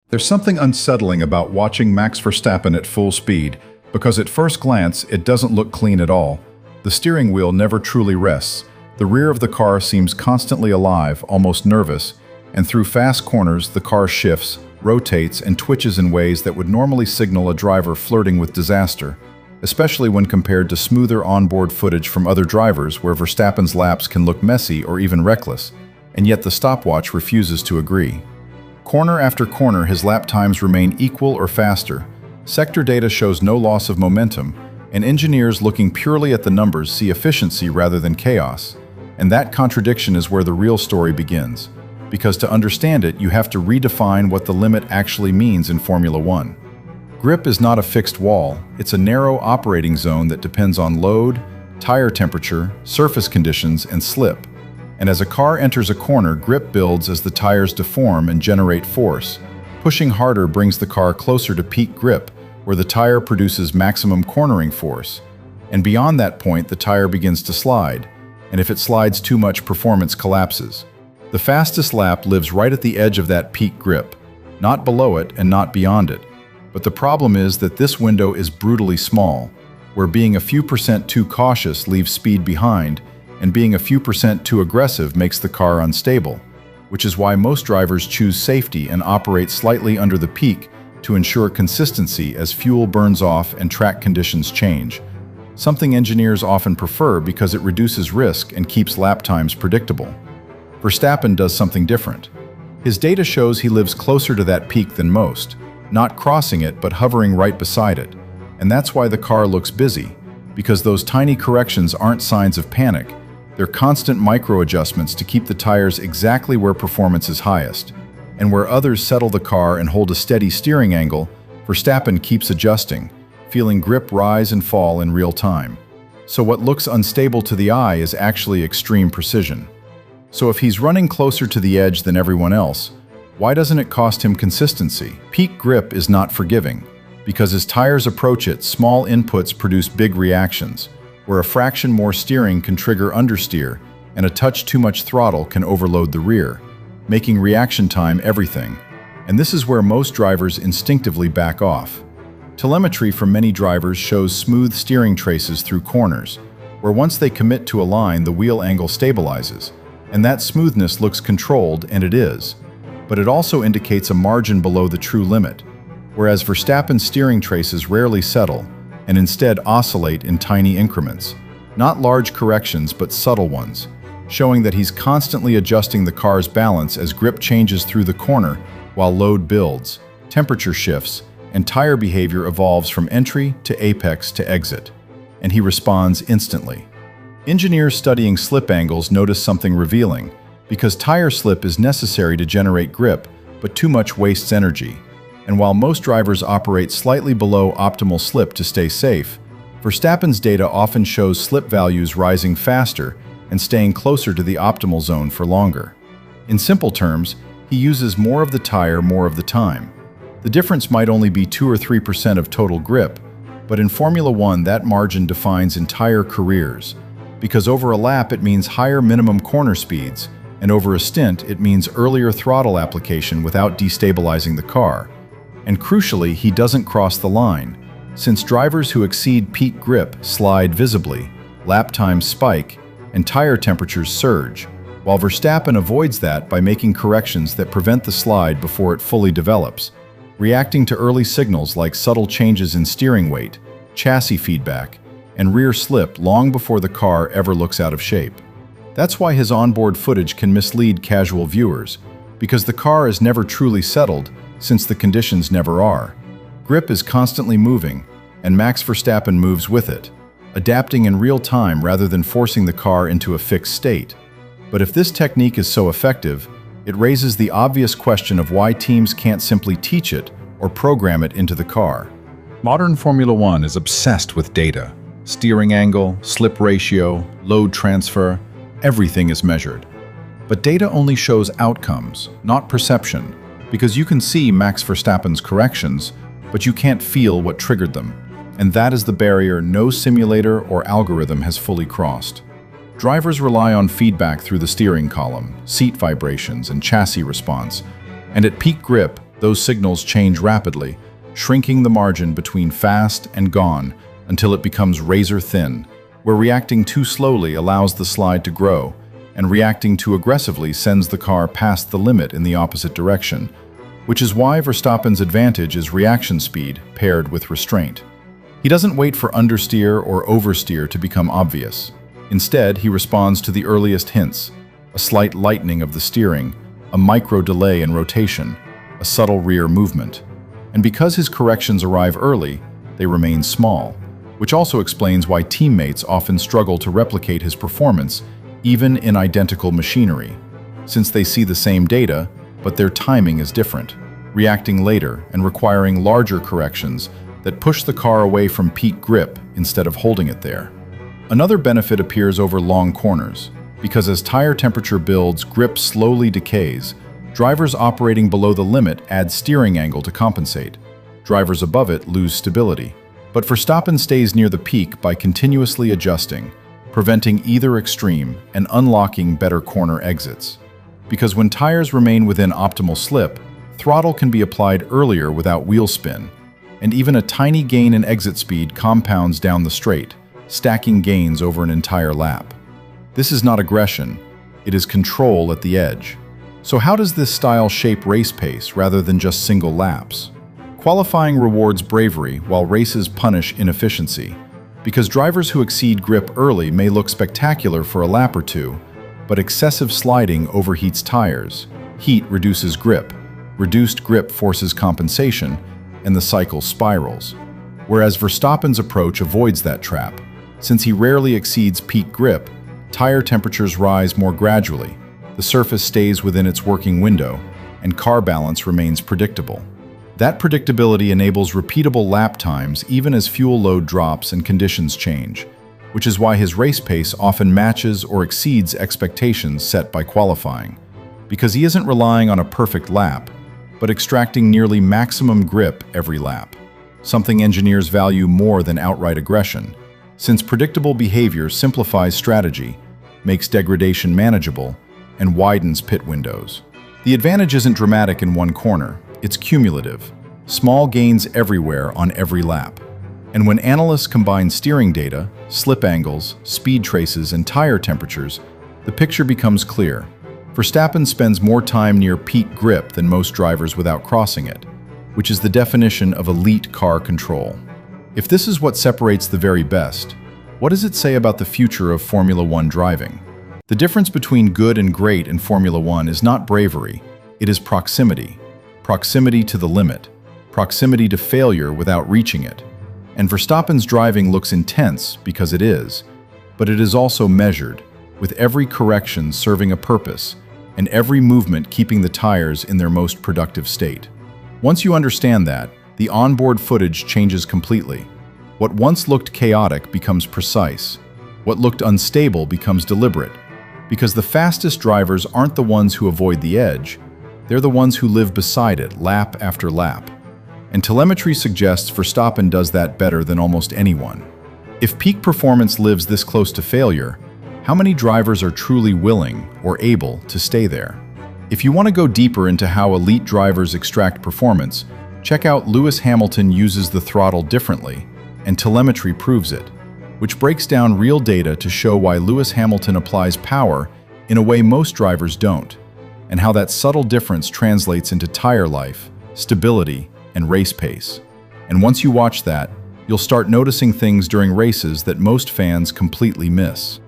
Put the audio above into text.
There's something unsettling about watching Max Verstappen at full speed, because at first glance, it doesn't look clean at all. The steering wheel never truly rests. The rear of the car seems constantly alive, almost nervous, and through fast corners, the car shifts, rotates, and twitches in ways that would normally signal a driver flirting with disaster, especially when compared to smoother onboard footage from other drivers where Verstappen's laps can look messy or even reckless, and yet the stopwatch refuses to agree. Corner after corner, his lap times remain equal or faster. Sector data shows no loss of momentum, and engineers looking purely at the numbers see efficiency rather than chaos. And that contradiction is where the real story begins, because to understand it, you have to redefine what the limit actually means in Formula One. Grip is not a fixed wall, it's a narrow operating zone that depends on load, tire temperature, surface conditions, and slip. And as a car enters a corner, grip builds as the tires deform and generate force. Pushing harder brings the car closer to peak grip, where the tire produces maximum cornering force. And beyond that point, the tire begins to slide, and if it slides too much, performance collapses. The fastest lap lives right at the edge of that peak grip, not below it and not beyond it. But the problem is that this window is brutally small, where being a few percent too cautious leaves speed behind, and being a few percent too aggressive makes the car unstable, which is why most drivers choose safety and operate slightly under the peak to ensure consistency as fuel burns off and track conditions change, something engineers often prefer because it reduces risk and keeps lap times predictable. Verstappen does something different. His data shows he lives closer to that peak than most, not crossing it but hovering right beside it, and that's why the car looks busy, because those tiny corrections aren't signs of panic. They're constant micro-adjustments to keep the tires exactly where performance is highest. And where others settle the car and hold a steady steering angle, Verstappen keeps adjusting, feeling grip rise and fall in real time. So what looks unstable to the eye is actually extreme precision. So if he's running closer to the edge than everyone else, why doesn't it cost him consistency? Peak grip is not forgiving. Because as tires approach it, small inputs produce big reactions, where a fraction more steering can trigger understeer, and a touch too much throttle can overload the rear, making reaction time everything. And this is where most drivers instinctively back off. Telemetry from many drivers shows smooth steering traces through corners, where once they commit to a line, the wheel angle stabilizes, and that smoothness looks controlled, and it is. But it also indicates a margin below the true limit, whereas Verstappen's steering traces rarely settle, and instead oscillate in tiny increments. Not large corrections, but subtle ones, showing that he's constantly adjusting the car's balance as grip changes through the corner while load builds, temperature shifts, and tire behavior evolves from entry to apex to exit. And he responds instantly. Engineers studying slip angles notice something revealing, because tire slip is necessary to generate grip, but too much wastes energy. And while most drivers operate slightly below optimal slip to stay safe, Verstappen's data often shows slip values rising faster and staying closer to the optimal zone for longer. In simple terms, he uses more of the tire more of the time. The difference might only be 2 or 3% of total grip, but in Formula One that margin defines entire careers, because over a lap it means higher minimum corner speeds, and over a stint it means earlier throttle application without destabilizing the car. And crucially, he doesn't cross the line, since drivers who exceed peak grip slide visibly, lap times spike, and tire temperatures surge, while Verstappen avoids that by making corrections that prevent the slide before it fully develops, reacting to early signals like subtle changes in steering weight, chassis feedback, and rear slip long before the car ever looks out of shape. That's why his onboard footage can mislead casual viewers, because the car is never truly settled, since the conditions never are. Grip is constantly moving, and Max Verstappen moves with it, adapting in real time rather than forcing the car into a fixed state. But if this technique is so effective, it raises the obvious question of why teams can't simply teach it or program it into the car. Modern Formula One is obsessed with data. Steering angle, slip ratio, load transfer, everything is measured. But data only shows outcomes, not perception, because you can see Max Verstappen's corrections, but you can't feel what triggered them. And that is the barrier no simulator or algorithm has fully crossed. Drivers rely on feedback through the steering column, seat vibrations, and chassis response. And at peak grip, those signals change rapidly, shrinking the margin between fast and gone until it becomes razor thin, where reacting too slowly allows the slide to grow, and reacting too aggressively sends the car past the limit in the opposite direction, which is why Verstappen's advantage is reaction speed paired with restraint. He doesn't wait for understeer or oversteer to become obvious. Instead, he responds to the earliest hints: a slight lightening of the steering, a micro delay in rotation, a subtle rear movement. And because his corrections arrive early, they remain small, which also explains why teammates often struggle to replicate his performance even in identical machinery, since they see the same data, but their timing is different, reacting later and requiring larger corrections that push the car away from peak grip instead of holding it there. Another benefit appears over long corners, because as tire temperature builds, grip slowly decays. Drivers operating below the limit add steering angle to compensate. Drivers above it lose stability. But Verstappen stays near the peak by continuously adjusting, preventing either extreme and unlocking better corner exits. Because when tires remain within optimal slip, throttle can be applied earlier without wheel spin, and even a tiny gain in exit speed compounds down the straight, stacking gains over an entire lap. This is not aggression, it is control at the edge. So how does this style shape race pace rather than just single laps? Qualifying rewards bravery while races punish inefficiency, because drivers who exceed grip early may look spectacular for a lap or two, but excessive sliding overheats tires. Heat reduces grip, reduced grip forces compensation, and the cycle spirals. Whereas Verstappen's approach avoids that trap. Since he rarely exceeds peak grip, tire temperatures rise more gradually, the surface stays within its working window, and car balance remains predictable. That predictability enables repeatable lap times even as fuel load drops and conditions change, which is why his race pace often matches or exceeds expectations set by qualifying, because he isn't relying on a perfect lap, but extracting nearly maximum grip every lap, something engineers value more than outright aggression, since predictable behavior simplifies strategy, makes degradation manageable, and widens pit windows. The advantage isn't dramatic in one corner, it's cumulative, small gains everywhere on every lap. And when analysts combine steering data, slip angles, speed traces, and tire temperatures, the picture becomes clear. Verstappen spends more time near peak grip than most drivers without crossing it, which is the definition of elite car control. If this is what separates the very best, what does it say about the future of Formula One driving? The difference between good and great in Formula One is not bravery, it is proximity. Proximity to the limit, proximity to failure without reaching it. And Verstappen's driving looks intense because it is, but it is also measured, with every correction serving a purpose, and every movement keeping the tires in their most productive state. Once you understand that, the onboard footage changes completely. What once looked chaotic becomes precise. What looked unstable becomes deliberate. Because the fastest drivers aren't the ones who avoid the edge, they're the ones who live beside it lap after lap. And telemetry suggests Verstappen does that better than almost anyone. If peak performance lives this close to failure, how many drivers are truly willing or able to stay there? If you want to go deeper into how elite drivers extract performance, check out Lewis Hamilton uses the throttle differently, and telemetry proves it, which breaks down real data to show why Lewis Hamilton applies power in a way most drivers don't, and how that subtle difference translates into tire life, stability, and race pace. And once you watch that, you'll start noticing things during races that most fans completely miss.